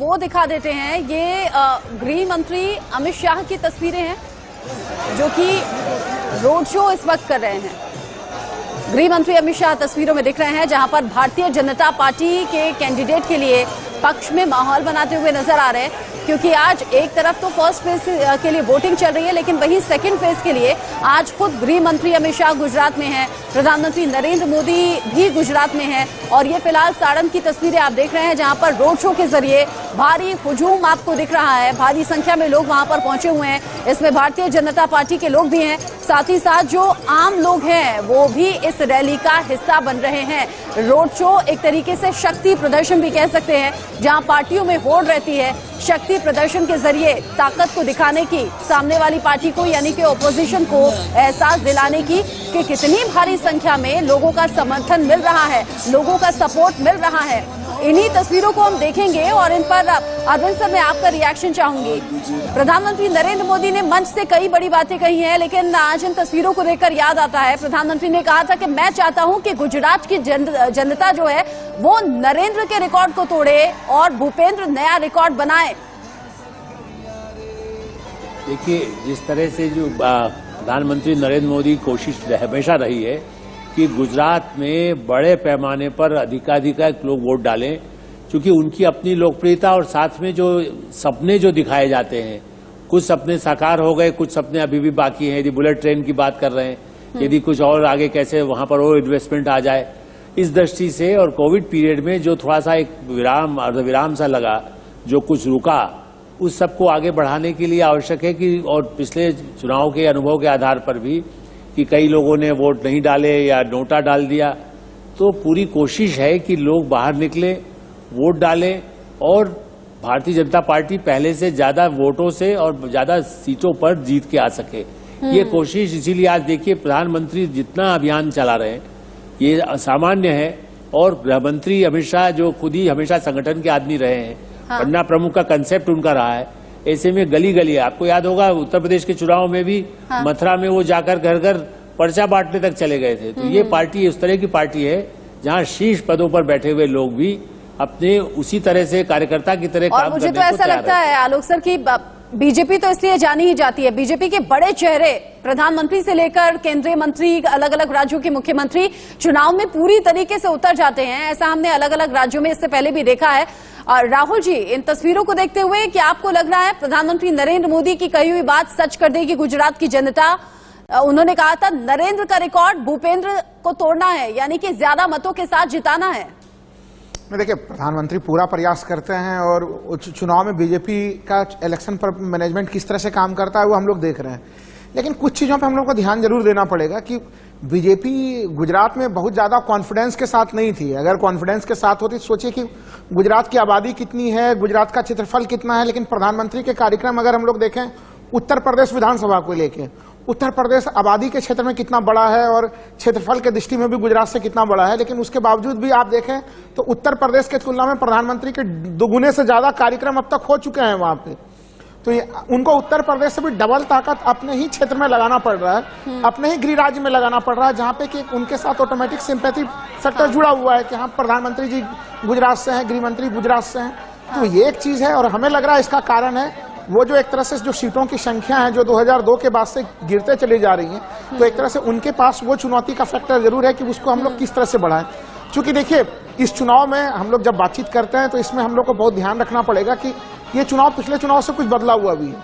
वो दिखा देते हैं। ये गृह मंत्री अमित शाह की तस्वीरें हैं जो कि रोड शो इस वक्त कर रहे हैं। गृह मंत्री अमित शाह तस्वीरों में दिख रहे हैं, जहां पर भारतीय जनता पार्टी के कैंडिडेट के लिए पक्ष में माहौल बनाते हुए नजर आ रहे हैं, क्योंकि आज एक तरफ तो फर्स्ट फेज के लिए वोटिंग चल रही है, लेकिन वहीं सेकंड फेज के लिए आज खुद गृह मंत्री अमित शाह गुजरात में हैं, प्रधानमंत्री नरेंद्र मोदी भी गुजरात में हैं। और ये फिलहाल सारण की तस्वीरें आप देख रहे हैं, जहां पर रोड शो के जरिए भारी हुजूम आपको दिख रहा है। भारी संख्या में लोग वहां पर पहुंचे हुए हैं। इसमें भारतीय जनता पार्टी के लोग भी हैं, साथ ही साथ जो आम लोग हैं वो भी इस रैली का हिस्सा बन रहे हैं। रोड शो एक तरीके से शक्ति प्रदर्शन भी कह सकते हैं, जहां पार्टियों में होड़ रहती है। शक्ति प्रदर्शन के जरिए ताकत को दिखाने की, सामने वाली पार्टी को यानी कि ओपोजिशन को एहसास दिलाने की कि कितनी भारी संख्या में लोगों का समर्थन मिल रहा है, लोगों का सपोर्ट मिल रहा है। इन्हीं तस्वीरों को हम देखेंगे और इन पर अरविंद सर मैं आपका रिएक्शन चाहूंगी। प्रधानमंत्री नरेंद्र मोदी ने मंच से कई बड़ी बातें कही हैं, लेकिन आज इन तस्वीरों को देखकर याद आता है, प्रधानमंत्री ने कहा था कि मैं चाहता हूं कि गुजरात की जनता जो है वो नरेंद्र के रिकॉर्ड को तोड़े और भूपेंद्र नया रिकॉर्ड बनाए। देखिए, जिस तरह से जो प्रधानमंत्री नरेंद्र मोदी की कोशिश हमेशा रही है कि गुजरात में बड़े पैमाने पर अधिकाधिक लोग वोट डालें, क्योंकि उनकी अपनी लोकप्रियता और साथ में जो सपने जो दिखाए जाते हैं, कुछ सपने साकार हो गए, कुछ सपने अभी भी बाकी हैं। यदि बुलेट ट्रेन की बात कर रहे हैं, यदि कुछ और आगे कैसे वहां पर और इन्वेस्टमेंट आ जाए, इस दृष्टि से और कोविड पीरियड में जो थोड़ा सा एक विराम अर्धविराम सा लगा, जो कुछ रुका, उस सबको आगे बढ़ाने के लिए आवश्यक है कि, और पिछले चुनाव के अनुभव के आधार पर भी कि कई लोगों ने वोट नहीं डाले या नोटा डाल दिया, तो पूरी कोशिश है कि लोग बाहर निकले, वोट डालें और भारतीय जनता पार्टी पहले से ज्यादा वोटों से और ज्यादा सीटों पर जीत के आ सके। ये कोशिश, इसीलिए आज देखिए प्रधानमंत्री जितना अभियान चला रहे हैं ये असामान्य है। और गृह मंत्री अमित शाह जो खुद ही हमेशा संगठन के आदमी रहे हैं, पन्ना प्रमुख का कंसेप्ट उनका रहा है, ऐसे में गली गली, आपको याद होगा उत्तर प्रदेश के चुनाव में भी मथुरा में वो जाकर घर घर पर्चा बांटने तक चले गए थे। तो ये पार्टी उस तरह की पार्टी है जहां शीर्ष पदों पर बैठे हुए लोग भी अपने उसी तरह से कार्यकर्ता की तरह काम करने को तैयार है। और मुझे तो ऐसा लगता है आलोक सर की बीजेपी तो इसलिए जानी ही जाती है, बीजेपी के बड़े चेहरे प्रधानमंत्री से लेकर केंद्रीय मंत्री, अलग अलग राज्यों के मुख्यमंत्री चुनाव में पूरी तरीके से उतर जाते हैं। ऐसा हमने अलग अलग राज्यों में इससे पहले भी देखा है। और राहुल जी, इन तस्वीरों को देखते हुए क्या आपको लग रहा है प्रधानमंत्री नरेंद्र मोदी की कही हुई बात सच कर देगी गुजरात की जनता? उन्होंने कहा था नरेंद्र का रिकॉर्ड भूपेंद्र को तोड़ना है, यानी कि ज्यादा मतों के साथ जिताना है। देखिए, प्रधानमंत्री पूरा प्रयास करते हैं और चुनाव में बीजेपी का इलेक्शन पर मैनेजमेंट किस तरह से काम करता है वो हम लोग देख रहे हैं। लेकिन कुछ चीजों पे हम लोग को ध्यान जरूर देना पड़ेगा कि बीजेपी गुजरात में बहुत ज्यादा कॉन्फिडेंस के साथ नहीं थी। अगर कॉन्फिडेंस के साथ होती तो सोचिए कि गुजरात की आबादी कितनी है, गुजरात का क्षेत्रफल कितना है। लेकिन प्रधानमंत्री के कार्यक्रम अगर हम लोग देखें उत्तर प्रदेश विधानसभा को लेके, उत्तर प्रदेश आबादी के क्षेत्र में कितना बड़ा है और क्षेत्रफल के दृष्टि में भी गुजरात से कितना बड़ा है, लेकिन उसके बावजूद भी आप देखें तो उत्तर प्रदेश के तुलना में प्रधानमंत्री के दोगुने से ज्यादा कार्यक्रम अब तक हो चुके हैं वहां पे। तो उनको उत्तर प्रदेश से भी डबल ताकत अपने ही क्षेत्र में लगाना पड़ रहा है, अपने ही गृह राज्य में लगाना पड़ रहा है, जहां पे कि उनके साथ ऑटोमेटिक सिंपैथी फैक्टर जुड़ा हुआ है कि हाँ प्रधानमंत्री जी गुजरात से हैं, गृह मंत्री गुजरात से हैं। तो ये एक चीज है। और हमें लग रहा है इसका कारण है वो जो एक तरह से जो सीटों की संख्या है जो 2002 के बाद से गिरते चली जा रही है, तो एक तरह से उनके पास वो चुनौती का फैक्टर जरूर है कि उसको हम लोग किस तरह से बढ़ाएं। क्योंकि देखिए, इस चुनाव में हम लोग जब बातचीत करते हैं तो इसमें हम लोग को बहुत ध्यान रखना पड़ेगा कि ये चुनाव पिछले चुनाव से कुछ बदला हुआ भी है।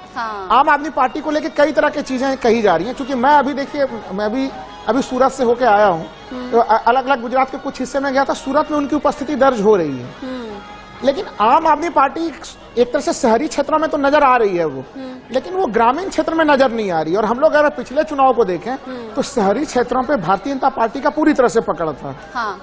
आम आदमी पार्टी को लेकर कई तरह की चीजें कही जा रही हैं। क्योंकि मैं अभी देखिए, मैं अभी सूरत से होके आया हूँ, तो अलग अलग गुजरात के कुछ हिस्से में गया था, सूरत में उनकी उपस्थिति दर्ज हो रही है। लेकिन आम आदमी पार्टी एक तरह से शहरी क्षेत्रों में तो नजर आ रही है वो, लेकिन वो ग्रामीण क्षेत्र में नजर नहीं आ रही। और हम लोग अगर पिछले चुनाव को देखें तो शहरी क्षेत्रों पे भारतीय जनता पार्टी का पूरी तरह से पकड़ था।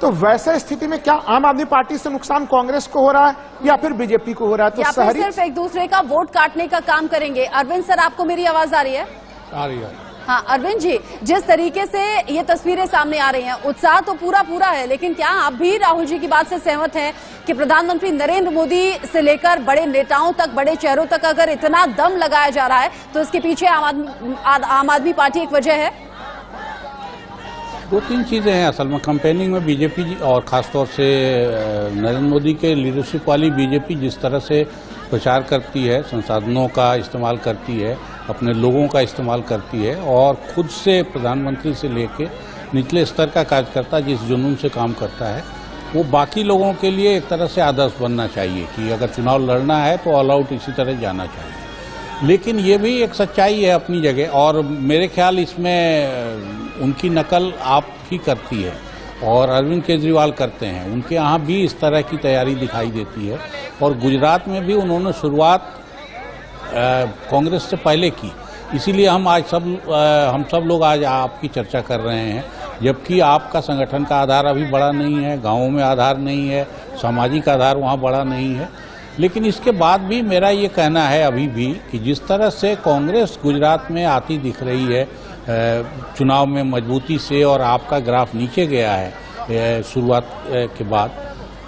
तो वैसे स्थिति में क्या आम आदमी पार्टी से नुकसान कांग्रेस को हो रहा है या फिर बीजेपी को हो रहा है? तो शहरी सिर्फ एक दूसरे का वोट काटने का काम करेंगे। अरविंद सर, आपको मेरी आवाज आ रही है? आ रही है। हाँ अरविंद जी, जिस तरीके से ये तस्वीरें सामने आ रही हैं, उत्साह तो पूरा है, लेकिन क्या आप भी राहुल जी की बात से सहमत हैं कि प्रधानमंत्री नरेंद्र मोदी से लेकर बड़े नेताओं तक, बड़े चेहरों तक अगर इतना दम लगाया जा रहा है तो इसके पीछे आम आदमी पार्टी एक वजह है? दो तीन चीज़ें हैं असल में। कैंपेनिंग में बीजेपी और ख़ासतौर से नरेंद्र मोदी के लीडरशिप वाली बीजेपी जिस तरह से प्रचार करती है, संसाधनों का इस्तेमाल करती है, अपने लोगों का इस्तेमाल करती है और खुद से प्रधानमंत्री से लेके निचले स्तर का कार्यकर्ता जिस जुनून से काम करता है, वो बाकी लोगों के लिए एक तरह से आदर्श बनना चाहिए कि अगर चुनाव लड़ना है तो ऑल आउट इसी तरह जाना चाहिए। लेकिन ये भी एक सच्चाई है अपनी जगह और मेरे ख्याल इसमें उनकी नकल आप ही करती है और अरविंद केजरीवाल करते हैं। उनके यहाँ भी इस तरह की तैयारी दिखाई देती है और गुजरात में भी उन्होंने शुरुआत कांग्रेस से पहले की, इसीलिए हम सब लोग आज आपकी चर्चा कर रहे हैं, जबकि आपका संगठन का आधार अभी बड़ा नहीं है, गाँवों में आधार नहीं है, सामाजिक आधार वहाँ बड़ा नहीं है। लेकिन इसके बाद भी मेरा ये कहना है अभी भी कि जिस तरह से कांग्रेस गुजरात में आती दिख रही है चुनाव में मजबूती से और आपका ग्राफ नीचे गया है शुरुआत के बाद,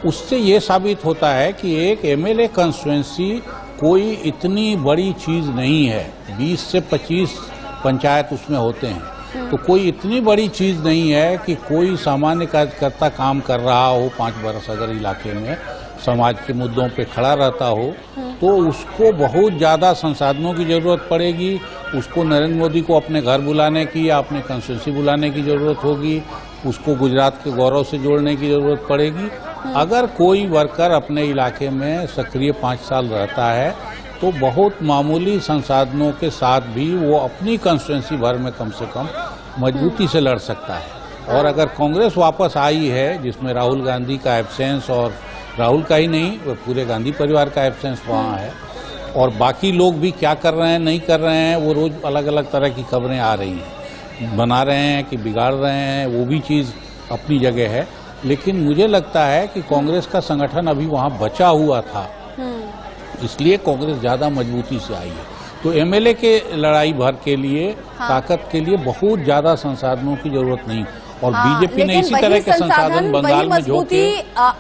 उससे ये साबित होता है कि एक एमएलए कंस्टिट्यूएंसी कोई इतनी बड़ी चीज़ नहीं है। 20 से 25 पंचायत उसमें होते हैं, तो कोई इतनी बड़ी चीज़ नहीं है कि कोई सामान्य कार्यकर्ता काम कर रहा हो 5 बरस अगर इलाके में समाज के मुद्दों पे खड़ा रहता हो तो उसको बहुत ज़्यादा संसाधनों की ज़रूरत पड़ेगी, उसको नरेंद्र मोदी को अपने घर बुलाने की या अपने कंस्टिट्यूंसी बुलाने की ज़रूरत होगी, उसको गुजरात के गौरव से जोड़ने की ज़रूरत पड़ेगी। अगर कोई वर्कर अपने इलाके में सक्रिय 5 साल रहता है तो बहुत मामूली संसाधनों के साथ भी वो अपनी कंस्टिट्यूंसी भर में कम से कम मजबूती से लड़ सकता है। और अगर कांग्रेस वापस आई है जिसमें राहुल गांधी का एब्सेंस, और राहुल का ही नहीं पूरे गांधी परिवार का एब्सेंस वहाँ है, और बाकी लोग भी क्या कर रहे हैं नहीं कर रहे हैं वो रोज़ अलग अलग तरह की खबरें आ रही हैं, बना रहे हैं कि बिगाड़ रहे हैं, वो भी चीज़ अपनी जगह है। लेकिन मुझे लगता है कि कांग्रेस का संगठन अभी वहाँ बचा हुआ था, इसलिए कांग्रेस ज़्यादा मजबूती से आई है। तो एमएलए के लड़ाई भर के लिए ताकत के लिए बहुत ज़्यादा संसाधनों की जरूरत नहीं, और बीजेपी ने इसी तरह के संसाधन बंगाल में झोंके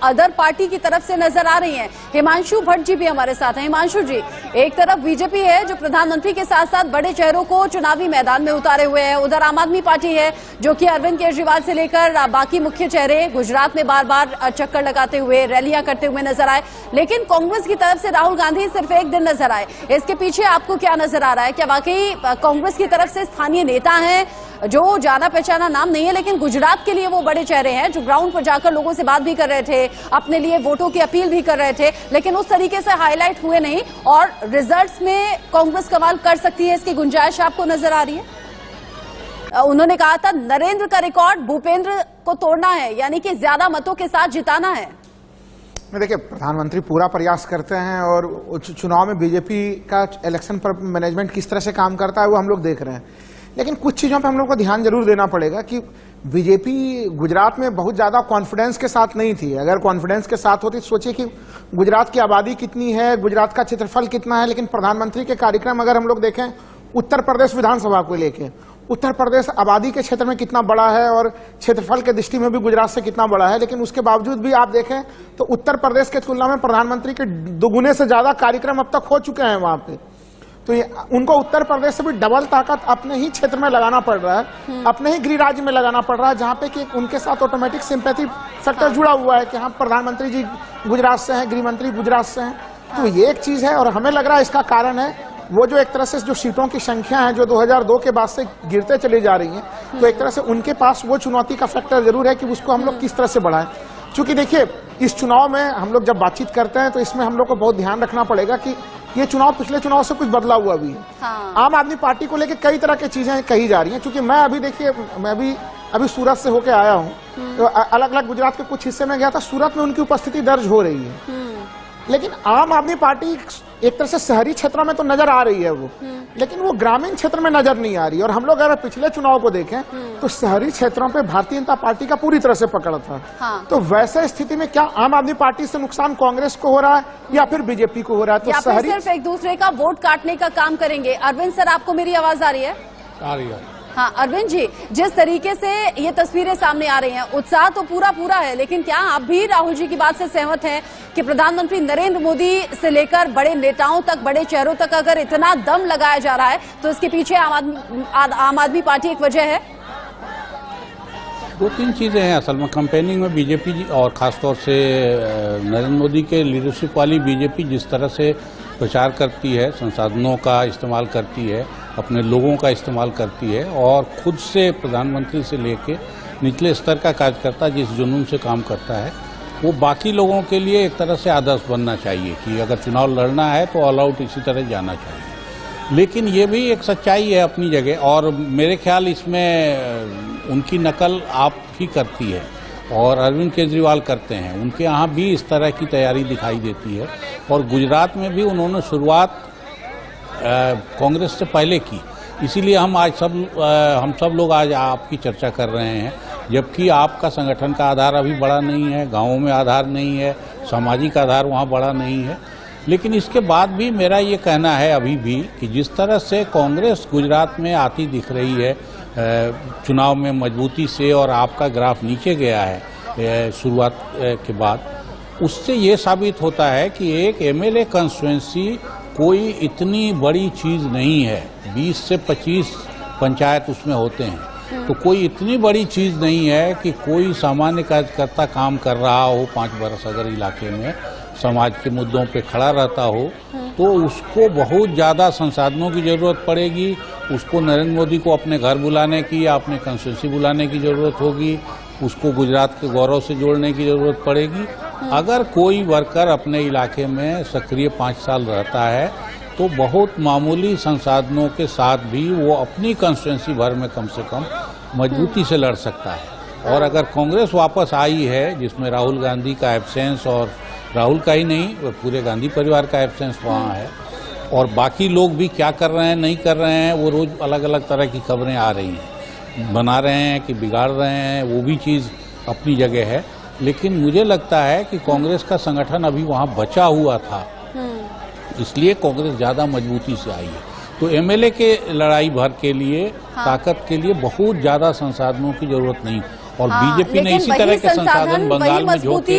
अदर पार्टी की तरफ से नजर आ रही हैं। हिमांशु भट्ट जी भी हमारे साथ हैं। हिमांशु जी, एक तरफ बीजेपी है जो प्रधानमंत्री के साथ साथ बड़े चेहरों को चुनावी मैदान में उतारे हुए है, उधर आम आदमी पार्टी है जो कि अरविंद केजरीवाल से लेकर बाकी मुख्य चेहरे गुजरात में बार बार चक्कर लगाते हुए रैलियां करते हुए नजर आए। लेकिन कांग्रेस की तरफ से राहुल गांधी सिर्फ एक दिन नजर आए, इसके पीछे आपको क्या नजर आ रहा है? क्या वाकई कांग्रेस की तरफ से स्थानीय नेता हैं जो जाना पहचाना नाम नहीं है लेकिन गुजरात के लिए वो बड़े चेहरे हैं जो ग्राउंड पर जाकर लोगों से बात भी कर रहे थे, अपने लिए वोटों की अपील भी कर रहे थे, लेकिन उस तरीके से हाईलाइट हुए नहीं और रिजल्ट्स में कांग्रेस कमाल कर सकती है, इसकी गुंजाइश आपको नजर आ रही है? उन्होंने कहा था नरेंद्र का रिकॉर्ड भूपेंद्र को तोड़ना है, यानी कि ज्यादा मतों के साथ जिताना है। देखिए, प्रधानमंत्री पूरा प्रयास करते हैं और चुनाव में बीजेपी का इलेक्शन पर मैनेजमेंट किस तरह से काम करता है वो हम लोग देख रहे हैं। लेकिन कुछ चीज़ों पे हम लोग को ध्यान जरूर देना पड़ेगा कि बीजेपी गुजरात में बहुत ज़्यादा कॉन्फिडेंस के साथ नहीं थी। अगर कॉन्फिडेंस के साथ होती तो सोचिए कि गुजरात की आबादी कितनी है, गुजरात का क्षेत्रफल कितना है, लेकिन प्रधानमंत्री के कार्यक्रम अगर हम लोग देखें उत्तर प्रदेश विधानसभा को लेके, उत्तर प्रदेश आबादी के क्षेत्र में कितना बड़ा है और क्षेत्रफल के दृष्टि में भी गुजरात से कितना बड़ा है, लेकिन उसके बावजूद भी आप देखें तो उत्तर प्रदेश के तुलना में प्रधानमंत्री के दोगुने से ज्यादा कार्यक्रम अब तक हो चुके हैं वहां पे। तो उनको उत्तर प्रदेश से भी डबल ताकत अपने ही क्षेत्र में लगाना पड़ रहा है, अपने ही गृह राज्य में लगाना पड़ रहा है, जहां पे कि उनके साथ ऑटोमेटिक सिंपैथी फैक्टर जुड़ा हुआ है कि हाँ प्रधानमंत्री जी गुजरात से हैं, गृह मंत्री गुजरात से हैं। तो ये एक चीज है और हमें लग रहा है इसका कारण है वो जो एक तरह से जो सीटों की संख्या है जो 2002 के बाद से गिरते चली जा रही है, तो एक तरह से उनके पास वो चुनौती का फैक्टर जरूर है कि उसको हम लोग किस तरह से बढ़ाएं। क्योंकि देखिए इस चुनाव में हम लोग जब बातचीत करते हैं तो इसमें हम लोग को बहुत ध्यान रखना पड़ेगा कि ये चुनाव पिछले चुनाव से कुछ बदला हुआ भी है। हाँ। आम आदमी पार्टी को लेकर कई तरह की चीजें कही जा रही हैं। क्योंकि मैं अभी देखिए मैं अभी सूरत से होके आया हूँ, तो अलग अलग गुजरात के कुछ हिस्से में गया था, सूरत में उनकी उपस्थिति दर्ज हो रही है। लेकिन आम आदमी पार्टी एक तरह से शहरी क्षेत्रों में तो नजर आ रही है वो, लेकिन वो ग्रामीण क्षेत्र में नजर नहीं आ रही। और हम लोग अगर पिछले चुनाव को देखें तो शहरी क्षेत्रों पे भारतीय जनता पार्टी का पूरी तरह से पकड़ था। हाँ। तो वैसे स्थिति में क्या आम आदमी पार्टी से नुकसान कांग्रेस को हो रहा है या फिर बीजेपी को हो रहा है? तो शहरी सिर्फ एक दूसरे का वोट काटने का काम करेंगे। अरविंद सर, आपको मेरी आवाज आ रही है? आ रही है। हाँ अरविंद जी, जिस तरीके से ये तस्वीरें सामने आ रही हैं, उत्साह तो पूरा है, लेकिन क्या आप भी राहुल जी की बात से सहमत हैं कि प्रधानमंत्री नरेंद्र मोदी से लेकर बड़े नेताओं तक, बड़े चेहरों तक अगर इतना दम लगाया जा रहा है तो इसके पीछे आम आदमी पार्टी एक वजह है? दो तीन चीज़ें हैं असल में। कैंपेनिंग में बीजेपी और ख़ासतौर से नरेंद्र मोदी के लीडरशिप वाली बीजेपी जिस तरह से प्रचार करती है, संसाधनों का इस्तेमाल करती है, अपने लोगों का इस्तेमाल करती है और खुद से प्रधानमंत्री से लेके निचले स्तर का कार्यकर्ता जिस जुनून से काम करता है, वो बाकी लोगों के लिए एक तरह से आदर्श बनना चाहिए कि अगर चुनाव लड़ना है तो ऑल आउट इसी तरह जाना चाहिए। लेकिन ये भी एक सच्चाई है अपनी जगह और मेरे ख्याल इसमें उनकी नकल आप ही करती है और अरविंद केजरीवाल करते हैं। उनके यहाँ भी इस तरह की तैयारी दिखाई देती है और गुजरात में भी उन्होंने शुरुआत कांग्रेस से पहले की। इसीलिए हम सब लोग आज आपकी चर्चा कर रहे हैं, जबकि आपका संगठन का आधार अभी बड़ा नहीं है, गाँवों में आधार नहीं है, सामाजिक आधार वहाँ बड़ा नहीं है। लेकिन इसके बाद भी मेरा ये कहना है अभी भी कि जिस तरह से कांग्रेस गुजरात में आती दिख रही है चुनाव में मजबूती से और आपका ग्राफ नीचे गया है शुरुआत के बाद, उससे ये साबित होता है कि एक एमएलए कंस्टिट्यूएंसी कोई इतनी बड़ी चीज़ नहीं है। 20 से 25 पंचायत उसमें होते हैं, तो कोई इतनी बड़ी चीज़ नहीं है कि कोई सामान्य कार्यकर्ता काम कर रहा हो 5 बरस अगर इलाके में समाज के मुद्दों पे खड़ा रहता हो तो उसको बहुत ज़्यादा संसाधनों की ज़रूरत पड़ेगी। उसको नरेंद्र मोदी को अपने घर बुलाने की या अपने कंस्टिट्यूंसी बुलाने की ज़रूरत होगी, उसको गुजरात के गौरव से जोड़ने की ज़रूरत पड़ेगी। अगर कोई वर्कर अपने इलाके में सक्रिय 5 साल रहता है तो बहुत मामूली संसाधनों के साथ भी वो अपनी कंस्टिट्यूंसी भर में कम से कम मजबूती से लड़ सकता है। और अगर कांग्रेस वापस आई है जिसमें राहुल गांधी का एब्सेंस, और राहुल का ही नहीं पूरे गांधी परिवार का एब्सेंस वहाँ है, और बाकी लोग भी क्या कर रहे हैं नहीं कर रहे हैं वो रोज़ अलग अलग तरह की खबरें आ रही हैं, बना रहे हैं कि बिगाड़ रहे हैं, वो भी चीज़ अपनी जगह है। लेकिन मुझे लगता है कि कांग्रेस का संगठन अभी वहाँ बचा हुआ था, इसलिए कांग्रेस ज़्यादा मजबूती से आई है। तो एमएलए के लड़ाई भर के लिए ताकत के लिए बहुत ज़्यादा संसाधनों की जरूरत नहीं, और बीजेपी ने इसी तरह के संसाधन बंगाल में झोंके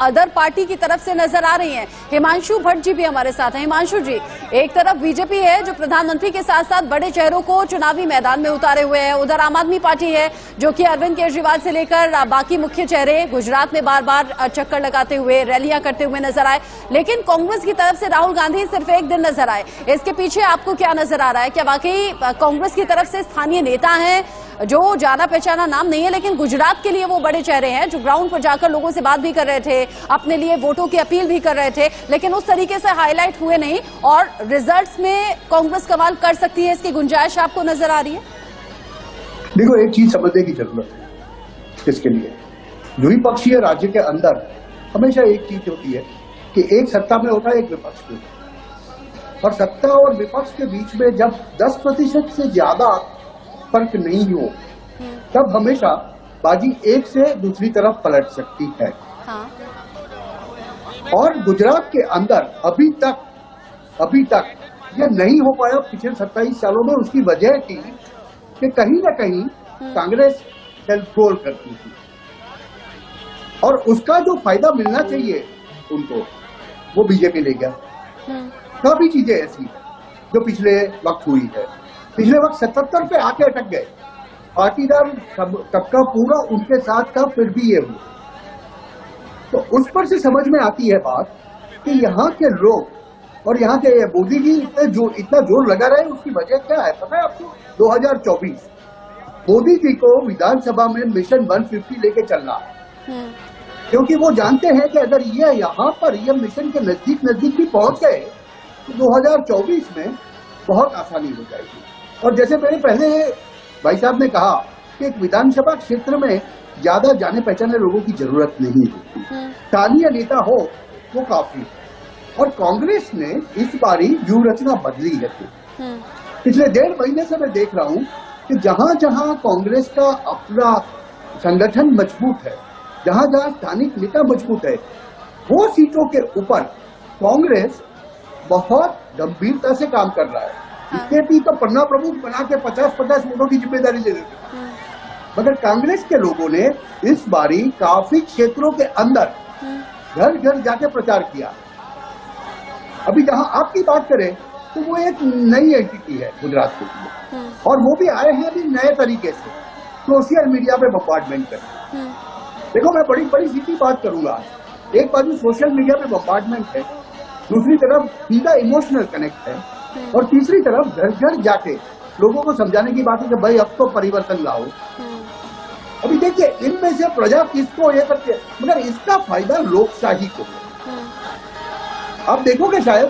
अदर पार्टी की तरफ से नजर आ रही है। हिमांशु भट्ट जी भी हमारे साथ हैं। हिमांशु जी, एक तरफ बीजेपी है जो प्रधानमंत्री के साथ साथ बड़े चेहरों को चुनावी मैदान में उतारे हुए है, उधर आम आदमी पार्टी है जो कि अरविंद केजरीवाल से लेकर बाकी मुख्य चेहरे गुजरात में बार बार चक्कर लगाते हुए रैलियां करते हुए नजर आए। लेकिन कांग्रेस की तरफ से राहुल गांधी सिर्फ एक दिन नजर आए। इसके पीछे आपको क्या नजर आ रहा है? क्या वाकई कांग्रेस की तरफ से स्थानीय नेता हैं जो जाना पहचाना नाम नहीं है, लेकिन गुजरात के लिए वो बड़े चेहरे हैं जो ग्राउंड पर जाकर लोगों से बात भी कर रहे थे, अपने लिए वोटों की अपील भी कर रहे थे, लेकिन उस तरीके से हाईलाइट हुए नहीं और रिजल्ट्स में कांग्रेस कमाल कर सकती है, इसकी गुंजाइश आपको नजर आ रही है? देखो, एक चीज समझने की जरूरत है इसके लिए। द्विपक्षीय राज्य के अंदर हमेशा एक चीज होती है कि एक सत्ता में होता है, एक विपक्ष में, और सत्ता और विपक्ष के बीच में जब 10% से ज्यादा फर्क नहीं हो तब हमेशा बाजी एक से दूसरी तरफ पलट सकती है। हाँ। और गुजरात के अंदर अभी तक यह नहीं हो पाया पिछले 27 सालों में। उसकी वजह थी कि कहीं ना कहीं कांग्रेस सेल्फ गोल करती थी और उसका जो फायदा मिलना चाहिए उनको वो बीजेपी ले गया। काफी चीजें ऐसी जो पिछले वक्त हुई है। पिछले वक्त 77 पे आके अटक गए, पाटीदार तबका पूरा उनके साथ था, फिर भी ये हुआ। तो उस पर से समझ में आती है बात कि यहाँ के लोग और यहाँ के मोदी जी इतना जोर लगा रहे हैं, उसकी वजह क्या है पता है आपको? 2024 मोदी जी को विधानसभा में मिशन 150 लेके चलना, क्योंकि वो जानते हैं कि अगर ये यहाँ पर ये मिशन के नजदीक भी पहुंच गए तो 2024 में बहुत आसानी हो जाएगी। और जैसे मैंने पहले भाई साहब ने कहा कि एक विधानसभा क्षेत्र में ज्यादा जाने पहचाने लोगों की जरूरत नहीं होती, स्थानीय नेता हो वो काफी है। और कांग्रेस ने इस बारी व्यूह रचना बदली है। पिछले 1.5 महीने से मैं देख रहा हूं कि जहां जहां कांग्रेस का अपना संगठन मजबूत है, जहां जहां स्थानिक नेता मजबूत है, वो सीटों के ऊपर कांग्रेस बहुत गंभीरता से काम कर रहा है। बीजेपी तो पन्ना प्रमुख बना के 50-50 वोटों की जिम्मेदारी ले लेती है, मगर कांग्रेस के लोगों ने इस बारी काफी क्षेत्रों के अंदर घर घर जाके प्रचार किया। अभी जहां आपकी बात करें तो वो एक नई एंटिटी है गुजरात के लिए, और वो भी आए हैं अभी नए तरीके से। सोशल मीडिया पे बम्बार्डमेंट करते हैं। देखो मैं बड़ी बड़ी सीधी बात करूंगा, एक बाजू सोशल मीडिया पे बम्बार्डमेंट है, दूसरी तरफ सीधा इमोशनल कनेक्ट है, और तीसरी तरफ घर घर जाके लोगों को समझाने की बात है कि भाई अब तो परिवर्तन लाओ। अभी देखिए इनमें से प्रजा किसको ये करती है, मगर इसका फायदा लोकशाही को। आप देखोगे शायद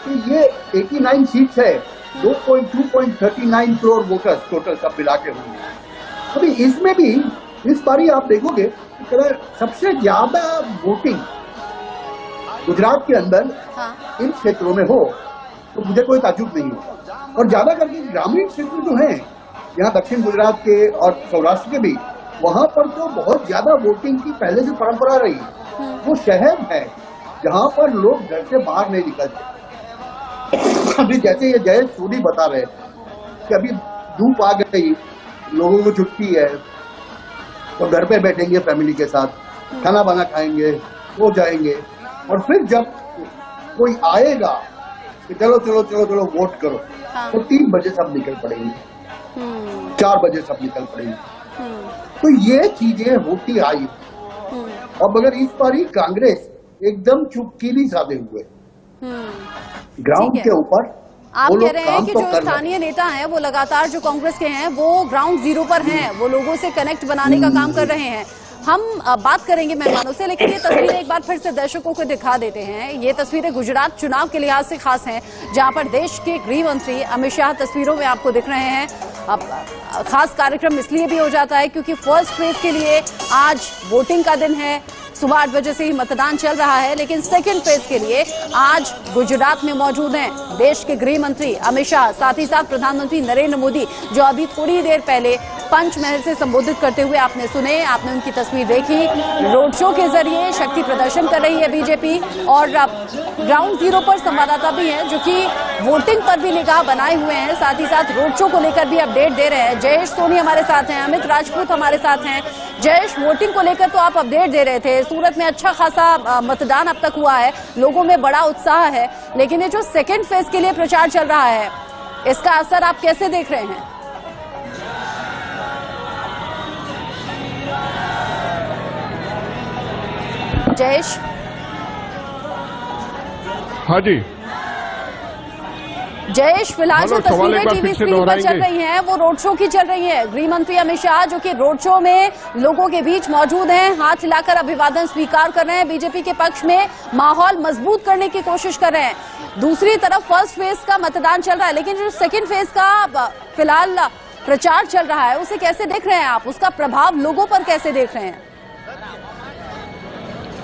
कि ये 89 सीट्स है, 2.39 करोड़ वोटर्स टोटल सब मिला के हुए। अभी इसमें भी इस बारी आप देखोगे कि अगर सबसे ज्यादा वोटिंग गुजरात के अंदर इन क्षेत्रों में हो तो मुझे कोई ताज्जुब नहीं होगा, और ज्यादा करके ग्रामीण क्षेत्र जो हैं यहाँ दक्षिण गुजरात के और सौराष्ट्र के भी, वहां पर तो बहुत ज्यादा वोटिंग की पहले से परंपरा रही है। वो शहर है जहां पर लोग घर से बाहर नहीं निकलते। अभी जैसे ये जयेश सोनी बता रहे कि अभी धूप आ गई, लोगों को छुट्टी है तो घर पे बैठेंगे फैमिली के साथ, खाना बना खाएंगे, वो जाएंगे, और फिर जब कोई आएगा कि चलो चलो चलो चलो वोट करो, तो 3 बजे सब निकल पड़ेंगे, 4 बजे सब निकल पड़ेंगे। तो ये चीजें होती आई। अब अगर इस बार ही कांग्रेस एकदम चुपकीली साधे हुए ग्राउंड के ऊपर, आप कह रहे हैं कि जो स्थानीय नेता हैं वो लगातार जो कांग्रेस के हैं वो ग्राउंड जीरो पर हैं, वो लोगों से कनेक्ट बनाने का काम कर रहे हैं। हम बात करेंगे मेहमानों से, लेकिन ये तस्वीरें एक बार फिर से दर्शकों को दिखा देते हैं। ये तस्वीरें गुजरात चुनाव के लिहाज से खास हैं, जहां पर देश के गृह मंत्री अमित शाह तस्वीरों में आपको दिख रहे हैं। अब खास कार्यक्रम इसलिए भी हो जाता है क्योंकि फर्स्ट फेज के लिए आज वोटिंग का दिन है, सुबह 8 बजे से ही मतदान चल रहा है, लेकिन सेकंड फेज के लिए आज गुजरात में मौजूद हैं देश के गृह मंत्री अमित शाह, साथ ही साथ प्रधानमंत्री नरेंद्र मोदी, जो अभी थोड़ी देर पहले पंचमहल से संबोधित करते हुए आपने सुने, आपने उनकी तस्वीर देखी। रोड शो के जरिए शक्ति प्रदर्शन कर रही है बीजेपी, और ग्राउंड जीरो पर संवाददाता भी हैं जो कि वोटिंग पर भी निगाह बनाए हुए हैं, साथ ही साथ रोड शो को लेकर भी अपडेट दे रहे हैं। जयेश सोनी हमारे साथ हैं, अमित राजपूत हमारे साथ हैं। जयेश, वोटिंग को लेकर तो आप अपडेट दे रहे थे, सूरत में अच्छा खासा मतदान अब तक हुआ है, लोगों में बड़ा उत्साह है, लेकिन ये जो सेकेंड फेज के लिए प्रचार चल रहा है, इसका असर आप कैसे देख रहे हैं? जयेश। हाँ जी जयेश, फिलहाल जो तस्वीरें टीवी स्क्रीन पर चल रही हैं वो रोड शो की चल रही है। गृह मंत्री अमित शाह जो कि रोड शो में लोगों के बीच मौजूद हैं, हाथ हिलाकर अभिवादन स्वीकार कर रहे हैं, बीजेपी के पक्ष में माहौल मजबूत करने की कोशिश कर रहे हैं। दूसरी तरफ फर्स्ट फेज का मतदान चल रहा है, लेकिन जो सेकेंड फेज का फिलहाल प्रचार चल रहा है उसे कैसे देख रहे हैं आप? उसका प्रभाव लोगों पर कैसे देख रहे हैं?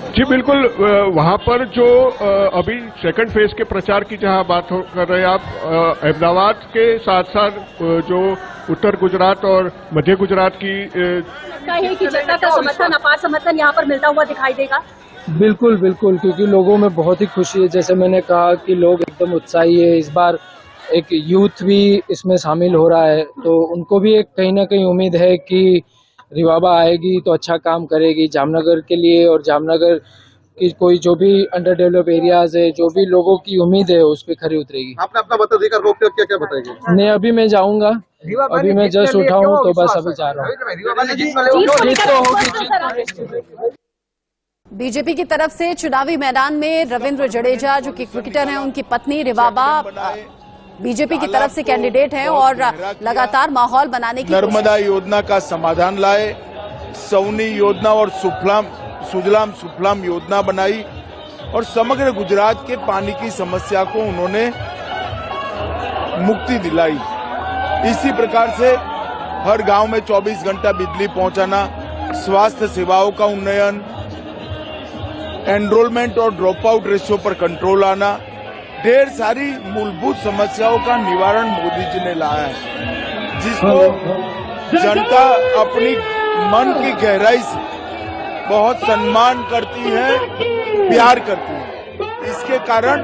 जी बिल्कुल, वहाँ पर जो अभी सेकंड फेज के प्रचार की जहाँ बात कर रहे हैं आप, अहमदाबाद के साथ साथ जो उत्तर गुजरात और मध्य गुजरात की है कि जनता का समर्थन, अपार समर्थन यहाँ पर मिलता हुआ दिखाई देगा। बिल्कुल बिल्कुल, क्योंकि लोगों में बहुत ही खुशी है। जैसे मैंने कहा कि लोग एकदम उत्साही है। इस बार एक यूथ भी इसमें शामिल हो रहा है, तो उनको भी एक कहीं ना कहीं उम्मीद है कि रिवाबा आएगी तो अच्छा काम करेगी जामनगर के लिए, और जामनगर की कोई जो भी अंडर डेवलप एरियाज है, जो भी लोगों की उम्मीद है उस पर खरी उतरेगी। आपने अपना मताधिकार रोक कर क्या बताएंगे? नहीं, अभी मैं जाऊंगा, अभी मैं जस्ट उठा हूँ तो बस अभी जा रहा हूँ। बीजेपी की तरफ से चुनावी मैदान में रविंद्र जडेजा जो कि क्रिकेटर हैं, उनकी पत्नी रिवाबा बीजेपी की तरफ से कैंडिडेट हैं और लगातार माहौल बनाने की नर्मदा योजना का समाधान लाए, सौनी योजना और सुजलाम सुफलाम योजना बनाई, और समग्र गुजरात के पानी की समस्या को उन्होंने मुक्ति दिलाई। इसी प्रकार से हर गांव में 24 घंटा बिजली पहुंचाना, स्वास्थ्य सेवाओं का उन्नयन, एनरोलमेंट और ड्रॉप आउट रेशियो पर कंट्रोल आना, ढेर सारी मूलभूत समस्याओं का निवारण मोदी जी ने लाया है, जिसको जनता अपनी मन की गहराई से बहुत सम्मान करती है, प्यार करती है। इसके कारण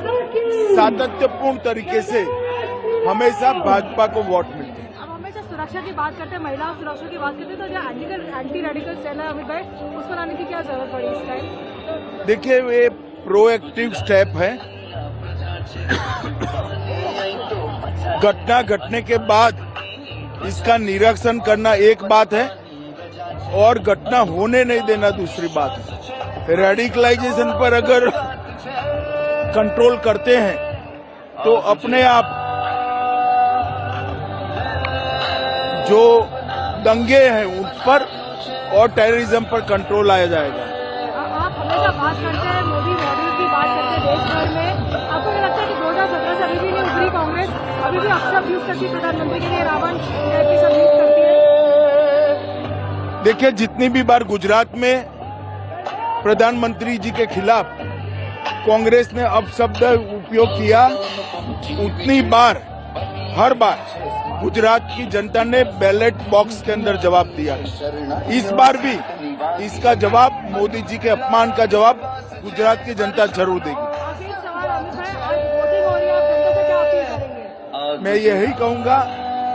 सातत्यपूर्ण तरीके से हमेशा भाजपा को वोट मिलते हैं। अब हमेशा सुरक्षा की बात करते हैं, महिला सुरक्षा की बात करते हैं, तो जो एंटी रेडिकल सेल है अमित भाई, उसको लाने की क्या जरूरत पड़ी इस टाइम? देखिए, ये प्रोएक्टिव स्टेप है। घटना घटने के बाद इसका निरीक्षण करना एक बात है, और घटना होने नहीं देना। दूसरी बात, रेडिकलाइजेशन पर अगर कंट्रोल करते हैं तो अपने आप जो दंगे हैं उन पर और टेररिज्म पर कंट्रोल आया जाएगा। आप हमेशा बात करते हैं, मोदी मॉडल की बात करते हैं देश भर में। आपको क्या लगता है कि 2017 से अभी भी नहीं उभरी कांग्रेस, अभी भी अपशब्द यूज करती है प्रधानमंत्री के लिए, रावण की सब यूज करती है? देखिए, जितनी भी बार गुजरात में प्रधानमंत्री जी के खिलाफ कांग्रेस ने अपशब्द उपयोग किया, उतनी बार हर बार गुजरात की जनता ने बैलेट बॉक्स के अंदर जवाब दिया। इस बार भी इसका जवाब, मोदी जी के अपमान का जवाब गुजरात की जनता जरूर देगी। मैं यही कहूंगा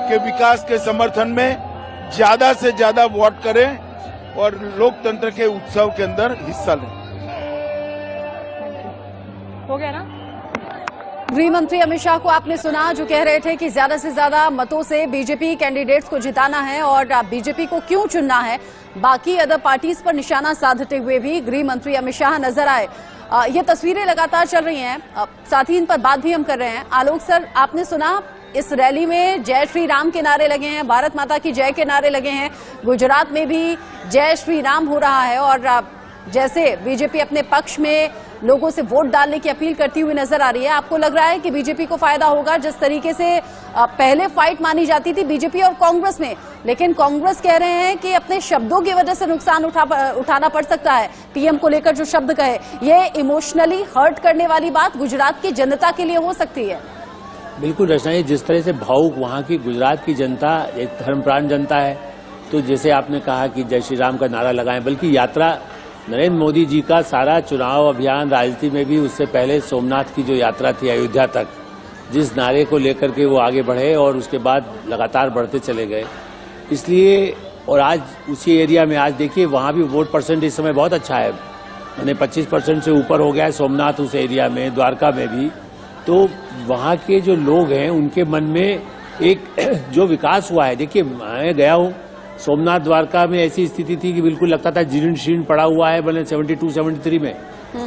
कि विकास के समर्थन में ज्यादा से ज्यादा वोट करें और लोकतंत्र के उत्सव के अंदर हिस्सा लें। हो गया ना? गृह मंत्री अमित शाह को आपने सुना, जो कह रहे थे कि ज्यादा से ज्यादा मतों से बीजेपी कैंडिडेट्स को जिताना है और बीजेपी को क्यों चुनना है। बाकी अदर पार्टीज पर निशाना साधते हुए भी गृह मंत्री अमित शाह नजर आए। ये तस्वीरें लगातार चल रही हैं, साथ ही इन पर बात भी हम कर रहे हैं। आलोक सर, आपने सुना, इस रैली में जय श्री राम के नारे लगे हैं, भारत माता की जय के नारे लगे हैं। गुजरात में भी जय श्री राम हो रहा है और जैसे बीजेपी अपने पक्ष में लोगों से वोट डालने की अपील करती हुई नजर आ रही है। आपको लग रहा है कि बीजेपी को फायदा होगा? जिस तरीके से पहले फाइट मानी जाती थी बीजेपी और कांग्रेस में, लेकिन कांग्रेस कह रहे हैं कि अपने शब्दों की वजह से नुकसान उठाना पड़ सकता है। पीएम को लेकर जो शब्द कहे, ये इमोशनली हर्ट करने वाली बात गुजरात की जनता के लिए हो सकती है। बिल्कुल रचना, जिस तरह से भावुक वहाँ की गुजरात की जनता एक धर्मप्राण जनता है, तो जैसे आपने कहा कि जय श्री राम का नारा लगाएं, बल्कि यात्रा नरेंद्र मोदी जी का सारा चुनाव अभियान राजनीति में भी उससे पहले सोमनाथ की जो यात्रा थी अयोध्या तक, जिस नारे को लेकर के वो आगे बढ़े और उसके बाद लगातार बढ़ते चले गए। इसलिए और आज उसी एरिया में आज देखिए वहाँ भी वोट परसेंट इस समय बहुत अच्छा है, यानी 25% से ऊपर हो गया है सोमनाथ उस एरिया में, द्वारका में भी। तो वहाँ के जो लोग हैं उनके मन में एक जो विकास हुआ है, देखिए मैं गया हूँ सोमनाथ द्वारका में, ऐसी स्थिति थी कि बिल्कुल लगता था जीर्ण शीर्ण पड़ा हुआ है, बने 72-73 में।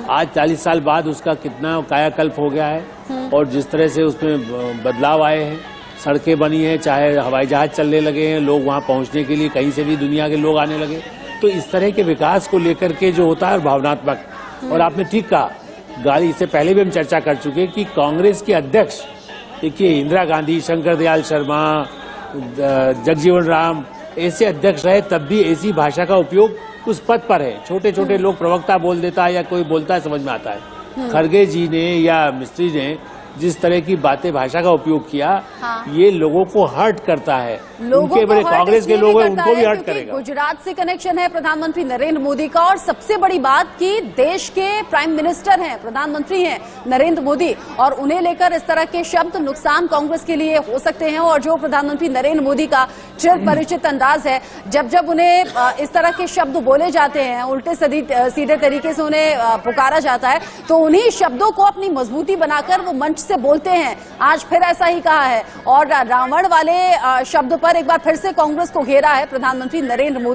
आज 40 साल बाद उसका कितना कायाकल्प हो गया है और जिस तरह से उसमें बदलाव आए हैं, सड़कें बनी हैं, चाहे हवाई जहाज चलने लगे हैं, लोग वहाँ पहुँचने के लिए कहीं से भी दुनिया के लोग आने लगे। तो इस तरह के विकास को लेकर के जो होता है भावनात्मक, और आपने ठीक कहा, गाड़ी इससे पहले भी हम चर्चा कर चुके कि कांग्रेस के अध्यक्ष देखिए इंदिरा गांधी, शंकर दयाल शर्मा, जगजीवन राम ऐसे अध्यक्ष रहे, तब भी ऐसी भाषा का उपयोग उस पद पर है। छोटे छोटे लोग प्रवक्ता बोल देता है या कोई बोलता है, समझ में आता है। खरगे जी ने या मिस्त्री ने जिस तरह की बातें भाषा का उपयोग किया, ये लोगों को हर्ट करता है। उनके बड़े कांग्रेस के लोग हैं, उनको भी हर्ट करेगा। गुजरात से कनेक्शन है प्रधानमंत्री नरेंद्र मोदी का, और सबसे बड़ी बात कि देश के प्राइम मिनिस्टर हैं, प्रधानमंत्री हैं नरेंद्र मोदी, और उन्हें लेकर इस तरह के शब्द नुकसान कांग्रेस के लिए हो सकते हैं। और जो प्रधानमंत्री नरेंद्र मोदी का चिर परिचित अंदाज है, जब जब उन्हें इस तरह के शब्द बोले जाते हैं, उल्टे सीधे तरीके से उन्हें पुकारा जाता है, तो उन्हीं शब्दों को अपनी मजबूती बनाकर वो मंच से बोलते हैं। आज फिर ऐसा ही कहा है और रावण वाले शब्द पर एक बार फिर से कांग्रेस को घेरा है प्रधानमंत्री नरेंद्र मोदी।